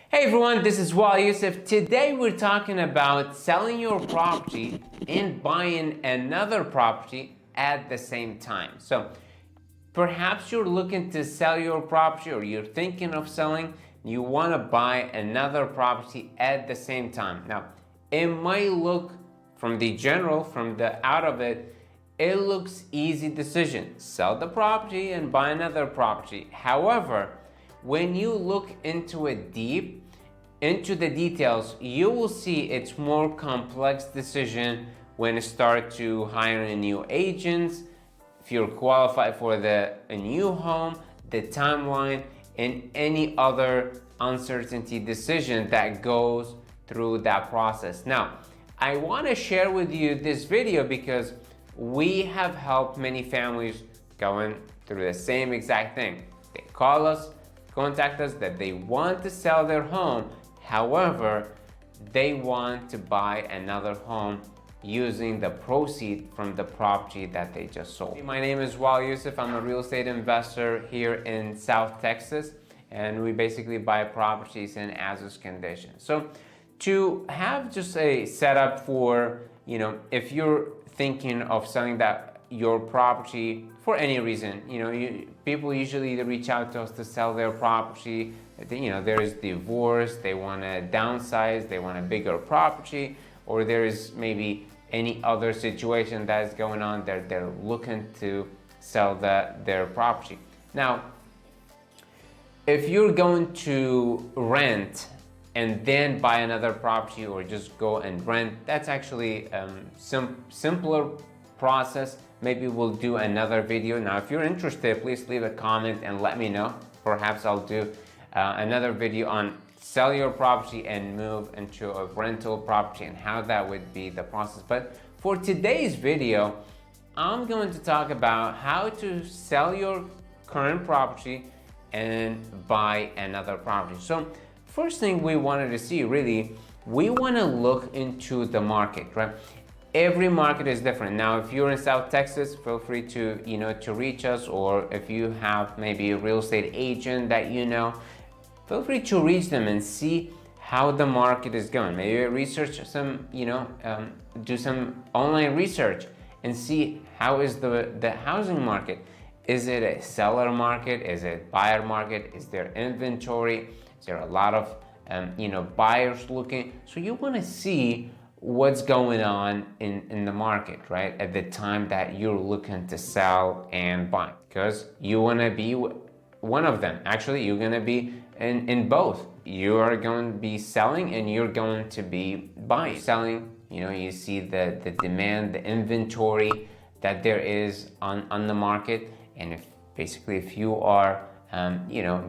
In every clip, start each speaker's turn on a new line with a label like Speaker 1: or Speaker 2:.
Speaker 1: Hey everyone, this is Waleed Yousif. Today we're talking about selling your property and buying another property at the same time. So perhaps you're looking to sell your property or you're thinking of selling, you want to buy another property at the same time. Now, it might look from the general, from the out of it, it looks easy decision. Sell the property and buy another property. However, when you look into it deep, into the details, you will see it's more complex decision when you start to hire new agents, if you're qualified for a new home, the timeline, and any other uncertainty decision that goes through that process. Now, I want to share with you this video because we have helped many families going through the same exact thing. They call us, contact us that they want to sell their home. However, they want to buy another home using the proceeds from the property that they just sold. My name is Waleed Yousif. I'm a real estate investor here in South Texas, and we basically buy properties in as-is condition. So to have just a setup for, if you're thinking of selling your property for any reason, people usually reach out to us to sell their property. There is divorce, they want to downsize, they want a bigger property, or there is maybe any other situation that is going on that they're looking to sell their property. Now, if you're going to rent and then buy another property or just go and rent, that's actually simpler process. Maybe we'll do another video. Now, if you're interested, please leave a comment and let me know. Perhaps I'll do another video on sell your property and move into a rental property and how that would be the process. But for today's video, I'm going to talk about how to sell your current property and buy another property. So first thing we wanted to see, really, we want to look into the market, right? Every market is different. Now, if you're in South Texas, feel free to, to reach us, or if you have maybe a real estate agent that feel free to reach them and see how the market is going. Maybe research some, do some online research and see how is the housing market. Is it a seller market? Is it a buyer market? Is there inventory? Is there a lot of, buyers looking? So you want to see what's going on in the market, right? At the time that you're looking to sell and buy, because you want to be one of them. Actually, you're going to be in both. You are going to be selling and you're going to be buying. Selling, you see the demand, the inventory that there is on the market. And if you are,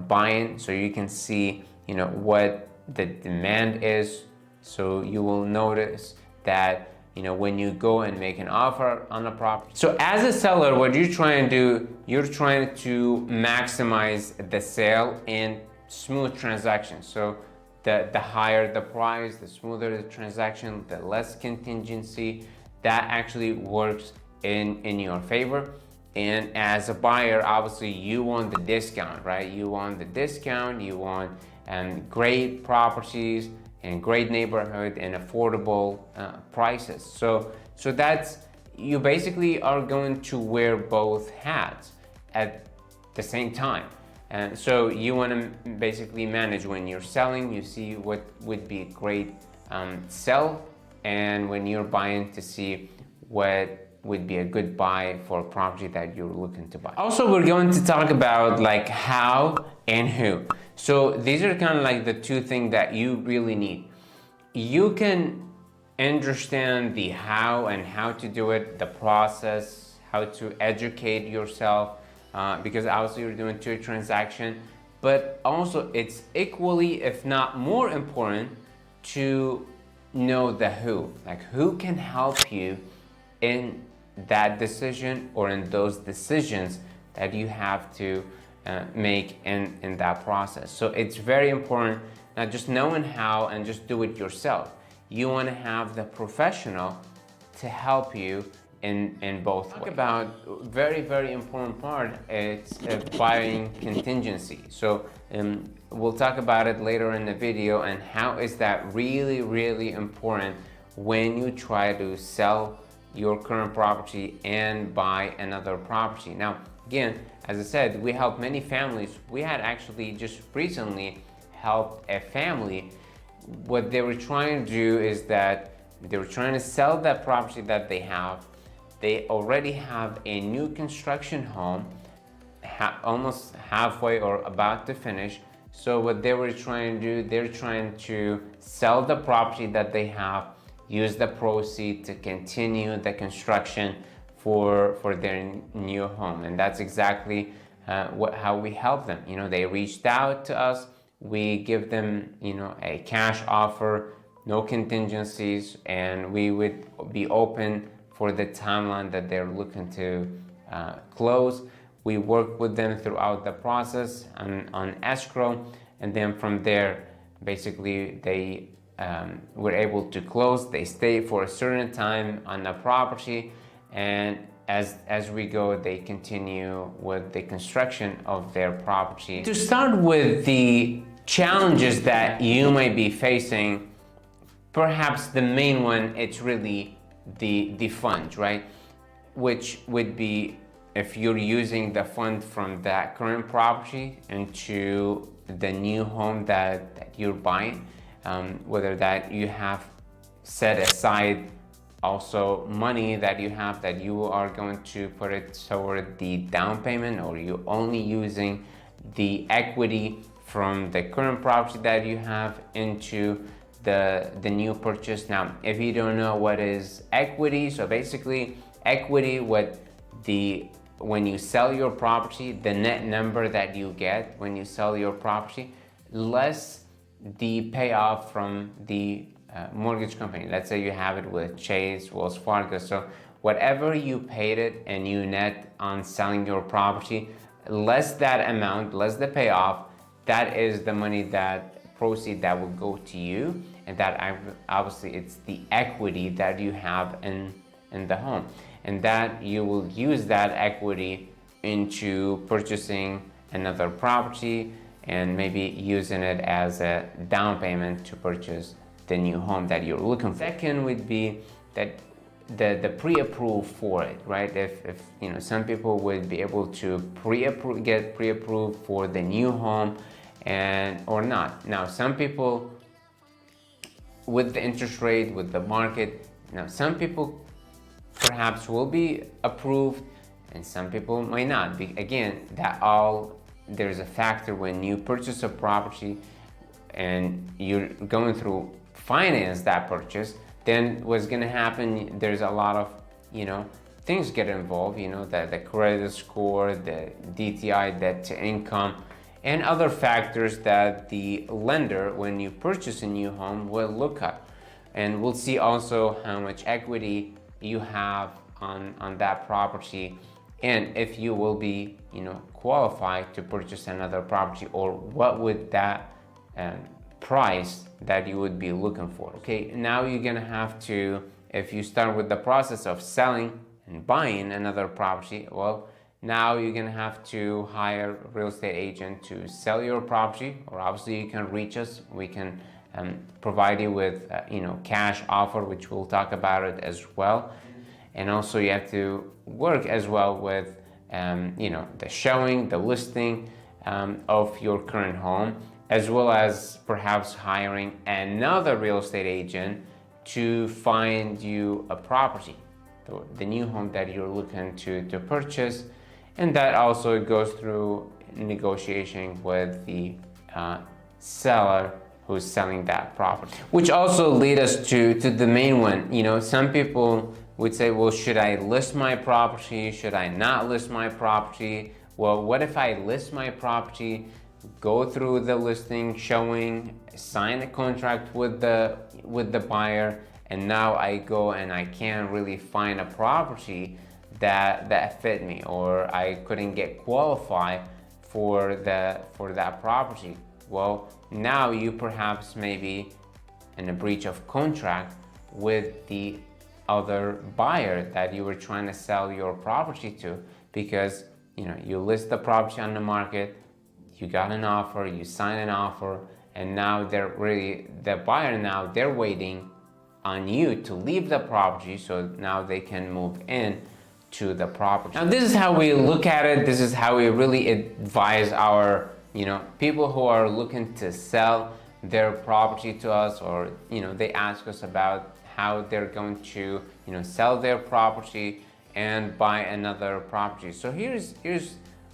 Speaker 1: buying, so you can see, what the demand is. So you will notice that, when you go and make an offer on a property. So as a seller, what you're trying to do, you're trying to maximize the sale and smooth transaction. So the higher the price, the smoother the transaction, the less contingency, that actually works in your favor. And as a buyer, obviously you want the discount, right? You want the discount, you want great properties and great neighborhood and affordable prices. So that's, you basically are going to wear both hats at the same time. And so you want to basically manage when you're selling, you see what would be a great sell, and when you're buying, to see what would be a good buy for a property that you're looking to buy. Also, we're going to talk about like how and who. So these are kind of like the two things that you really need. You can understand the how and how to do it, the process, how to educate yourself, because obviously you're doing two transactions, but also it's equally, if not more important, to know the who. Like, who can help you in that decision or in those decisions that you have to make in that process. So it's very important, not just knowing how and just do it yourself. You want to have the professional to help you in both ways. Talk about very important part. It's buying contingency. So we'll talk about it later in the video, and how is that really important when you try to sell your current property and buy another property. Now, again, as I said, we help many families. We had actually just recently helped a family. What they were trying to do is that they were trying to sell that property that they have. They already have a new construction home, almost halfway or about to finish. So what they were trying to do, they're trying to sell the property that they have, use the proceeds to continue the construction for their new home. And that's exactly how we help them. You know, they reached out to us. We give them, you know, a cash offer, no contingencies, and we would be open for the timeline that they're looking to close. We work with them throughout the process on escrow, and then from there, basically they were able to close. They stay for a certain time on the property, and as we go, they continue with the construction of their property. To start with the challenges that you might be facing, perhaps the main one, it's really the fund, right? Which would be if you're using the fund from that current property into the new home that you're buying, whether that you have set aside also money that you have that you are going to put it toward the down payment, or you're only using the equity from the current property that you have into the new purchase. Now, if you don't know what is equity, so basically equity, when you sell your property, the net number that you get when you sell your property, less the payoff from the mortgage company. Let's say you have it with Chase, Wells Fargo. So whatever you paid it and you net on selling your property, less that amount, less the payoff, that is the money, that proceed that will go to you. And that obviously it's the equity that you have in the home. And that you will use that equity into purchasing another property and maybe using it as a down payment to purchase the new home that you're looking for. Second would be that the pre-approve for it, right? If you know, some people would be able to get pre-approved for the new home and or not. Now, some people with the interest rate, with the market, now some people perhaps will be approved and some people might not be. Again, there's a factor when you purchase a property and you're going through finance that purchase. Then what's going to happen, there's a lot of, you know, things get involved, you know, the credit score, the DTI, debt to income, and other factors that the lender, when you purchase a new home, will look at. And we'll see also how much equity you have on that property, and if you will be, you know, qualified to purchase another property, or what would that price that you would be looking for. Okay, now you're gonna have to, if you start with the process of selling and buying another property, well, now you're gonna have to hire a real estate agent to sell your property, or obviously you can reach us. We can provide you with you know, cash offer, which we'll talk about it as well. And also you have to work as well with you know, the showing, the listing of your current home, as well as perhaps hiring another real estate agent to find you a property, the new home that you're looking to purchase. And that also goes through negotiation with the seller who's selling that property. Which also lead us to the main one. You know, some people would say, well, should I list my property? Should I not list my property? Well, what if I list my property, go through the listing, showing, sign a contract with the buyer, and now I go and I can't really find a property that fit me, or I couldn't get qualified for that property? Well, now you perhaps may be in a breach of contract with the other buyer that you were trying to sell your property to, because you list the property on the market, you got an offer, you sign an offer, and now the buyer now they're waiting on you to leave the property so now they can move in to the property. Now this is how we look at it. This is how we really advise our people who are looking to sell their property to us, or they ask us about how they're going to sell their property and buy another property. So here's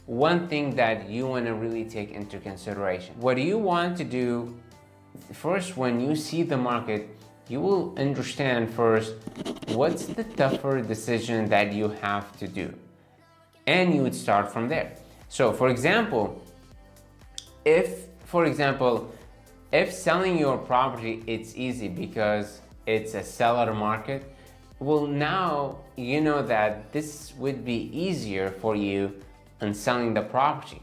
Speaker 1: one thing that you want to really take into consideration. What you want to do first, when you see the market, you will understand first what's the tougher decision that you have to do, and you would start from there. So for example, if selling your property, it's easy because it's a seller market, well, now you know that this would be easier for you in selling the property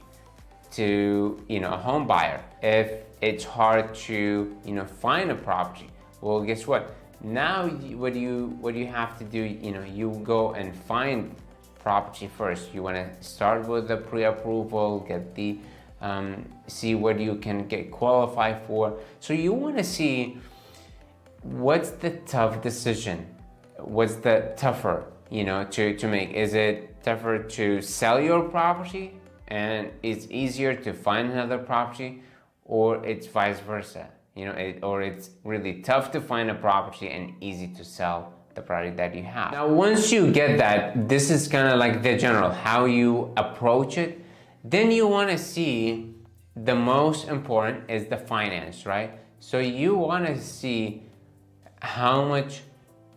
Speaker 1: to a home buyer. If it's hard to find a property, well, guess what? Now what you have to do, you go and find property first. You want to start with the pre-approval, get the see what you can get qualified for. So you want to see what's the tough decision, what's the tougher to make. Is it tougher to sell your property and it's easier to find another property, or it's vice versa? Or it's really tough to find a property and easy to sell the property that you have. Now once you get that, this is kind of like the general how you approach it. Then you want to see, the most important is the finance, right? So you want to see how much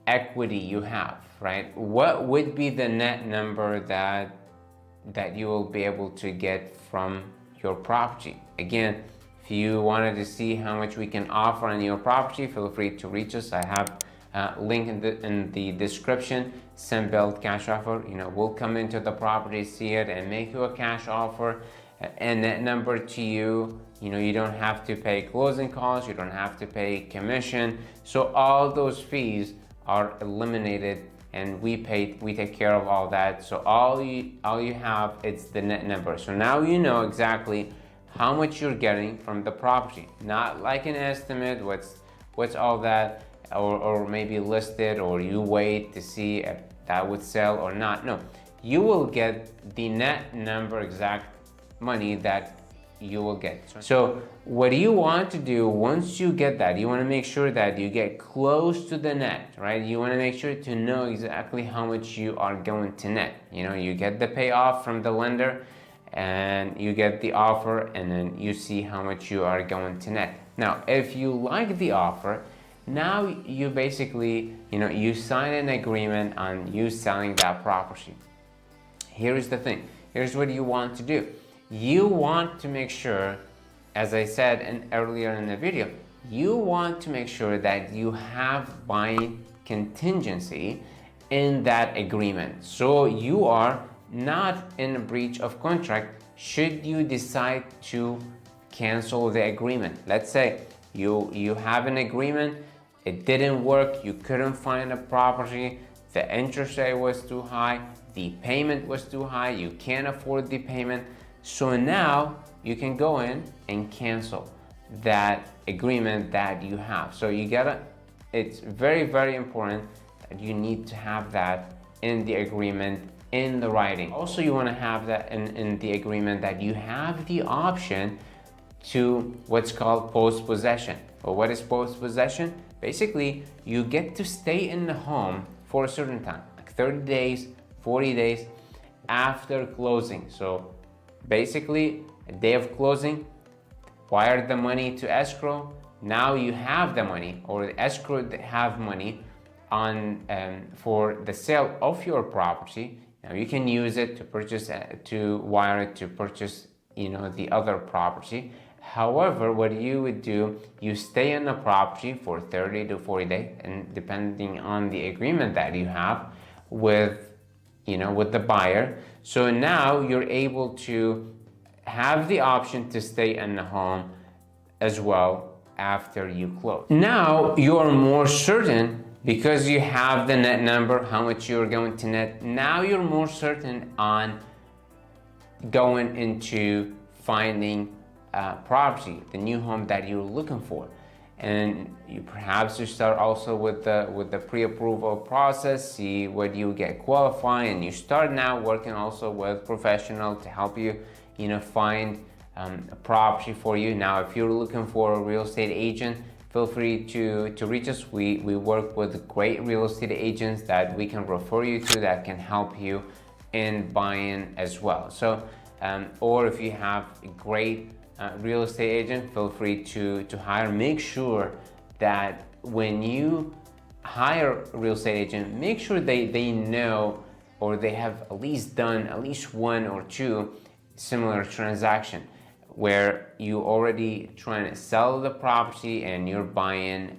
Speaker 1: equity you have, right? What would be the net number that you will be able to get from your property? Again, if you wanted to see how much we can offer on your property, feel free to reach us. I have a link in the description. Build cash offer. We'll come into the property, see it, and make you a cash offer, and that number to you. You don't have to pay closing costs, you don't have to pay commission. So all those fees are eliminated, and we take care of all that. So all you have, it's the net number. So now you know exactly how much you're getting from the property, not like an estimate, what's all that, or maybe listed, or you wait to see if that would sell or not. No, you will get the net number, exact money that you will get. So what do you want to do once you get that? You want to make sure that you get close to the net, right? You want to make sure to know exactly how much you are going to net. You get the payoff from the lender, and you get the offer, and then you see how much you are going to net. Now, if you like the offer, now you basically, you sign an agreement on you selling that property. Here's the thing. Here's what you want to do. You want to make sure, as I said earlier in the video, you want to make sure that you have buying contingency in that agreement. So you are not in a breach of contract should you decide to cancel the agreement. Let's say you have an agreement, it didn't work, you couldn't find a property, the interest rate was too high, the payment was too high, you can't afford the payment. So now you can go in and cancel that agreement that you have. So it's very, very important that you need to have that in the agreement, in the writing. Also, you want to have that in the agreement that you have the option to what's called post-possession. Well, what is post-possession? Basically, you get to stay in the home for a certain time, like 30 days, 40 days after closing. So basically, a day of closing, wire the money to escrow. Now you have the money, or the escrow have money on for the sale of your property. Now you can use it to purchase, to wire it to purchase, the other property. However, what you would do, you stay in the property for 30 to 40 days, and depending on the agreement that you have with, with the buyer. So now you're able to have the option to stay in the home as well after you close. Now you're more certain because you have the net number, how much you're going to net, now you're more certain on going into finding property, the new home that you're looking for. And you perhaps you start also with the pre-approval process, see what you get qualified, and you start now working also with professional to help you, find a property for you. Now, if you're looking for a real estate agent, feel free to reach us. We work with great real estate agents that we can refer you to that can help you in buying as well. So, or if you have a great real estate agent, feel free to hire. Make sure that when you hire a real estate agent, make sure they know, or they have at least done at least one or two similar transaction where you already trying to sell the property and you're buying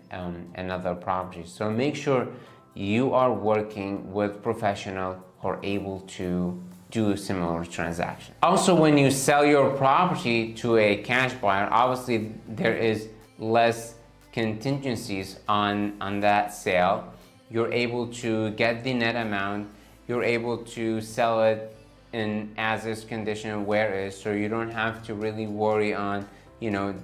Speaker 1: another property. So make sure you are working with professional who are able to do a similar transaction. Also, when you sell your property to a cash buyer, obviously there is less contingencies on that sale. You're able to get the net amount, you're able to sell it in as-is condition, where is, so you don't have to really worry on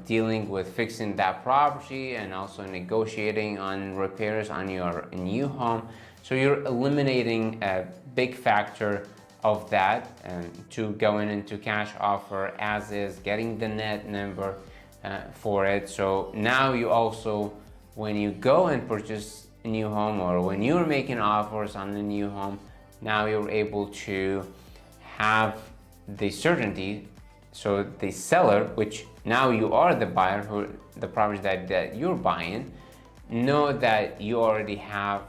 Speaker 1: dealing with fixing that property and also negotiating on repairs on your new home. So you're eliminating a big factor of that, and to going into cash offer as is, getting the net number for it. So now you also, when you go and purchase a new home, or when you're making offers on the new home, now you're able to have the certainty. So the seller, which now you are the buyer, who the property that you're buying, know that you already have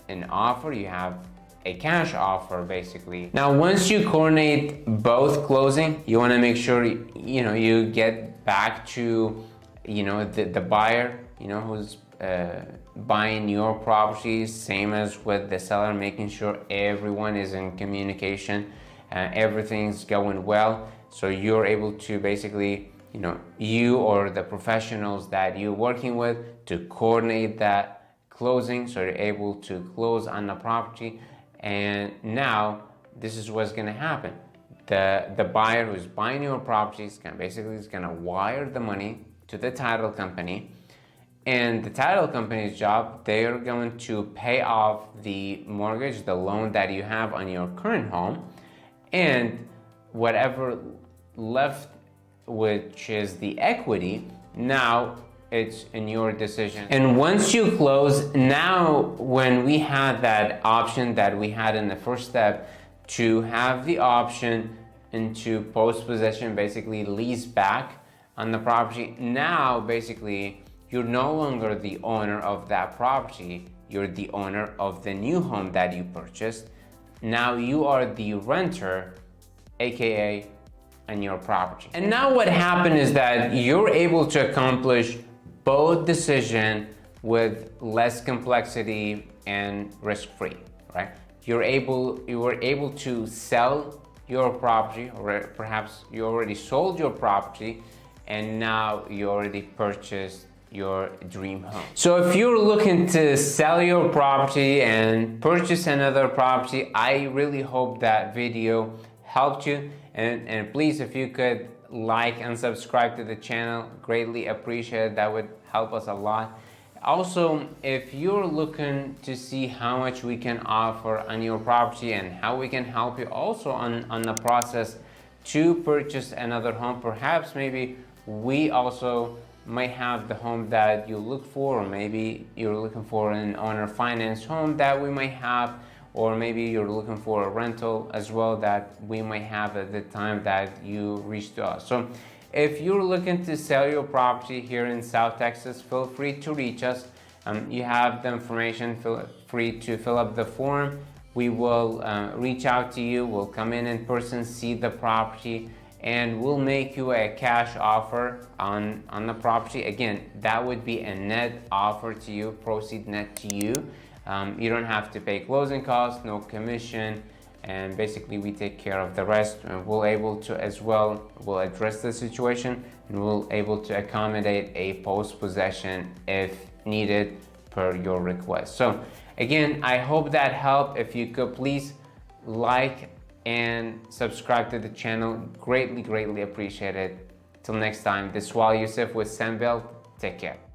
Speaker 1: an offer, you have a cash offer basically. Now, once you coordinate both closing, you want to make sure you get back to the buyer who's buying your properties, same as with the seller, making sure everyone is in communication, everything's going well, so you're able to basically you or the professionals that you're working with to coordinate that closing, so you're able to close on the property. And now this is what's going to happen. The buyer who's buying your property is going to wire the money to the title company, and the title company's job, they're going to pay off the mortgage, the loan that you have on your current home, and whatever left, which is the equity, now it's in your decision. And once you close, now when we had that option that we had in the first step to have the option into post-possession, basically lease back on the property, now basically you're no longer the owner of that property, you're the owner of the new home that you purchased. Now you are the renter, aka on your property. And now what happened is that you're able to accomplish both decision with less complexity and risk-free, right? You were able to sell your property, or perhaps you already sold your property, and now you already purchased your dream home. So if you're looking to sell your property and purchase another property, I really hope that video helped you. And please, if you could like and subscribe to the channel, greatly appreciate it. That would help us a lot. Also, if you're looking to see how much we can offer on your property and how we can help you also on the process to purchase another home, perhaps maybe we also might have the home that you look for, or maybe you're looking for an owner finance home that we might have, or maybe you're looking for a rental as well that we might have at the time that you reach to us. So if you're looking to sell your property here in South Texas, feel free to reach us. You have the information, feel free to fill up the form. We will reach out to you, we'll come in person, see the property, and we'll make you a cash offer on the property. Again, that would be a net offer to you, proceed net to you. You don't have to pay closing costs, no commission, and basically we take care of the rest. And we'll able to as well, we'll address the situation, and we'll able to accommodate a post-possession if needed per your request. So again, I hope that helped. If you could please like and subscribe to the channel, greatly appreciate it. Till next time, this is Waleed Yousif with Sandbelt. Take care.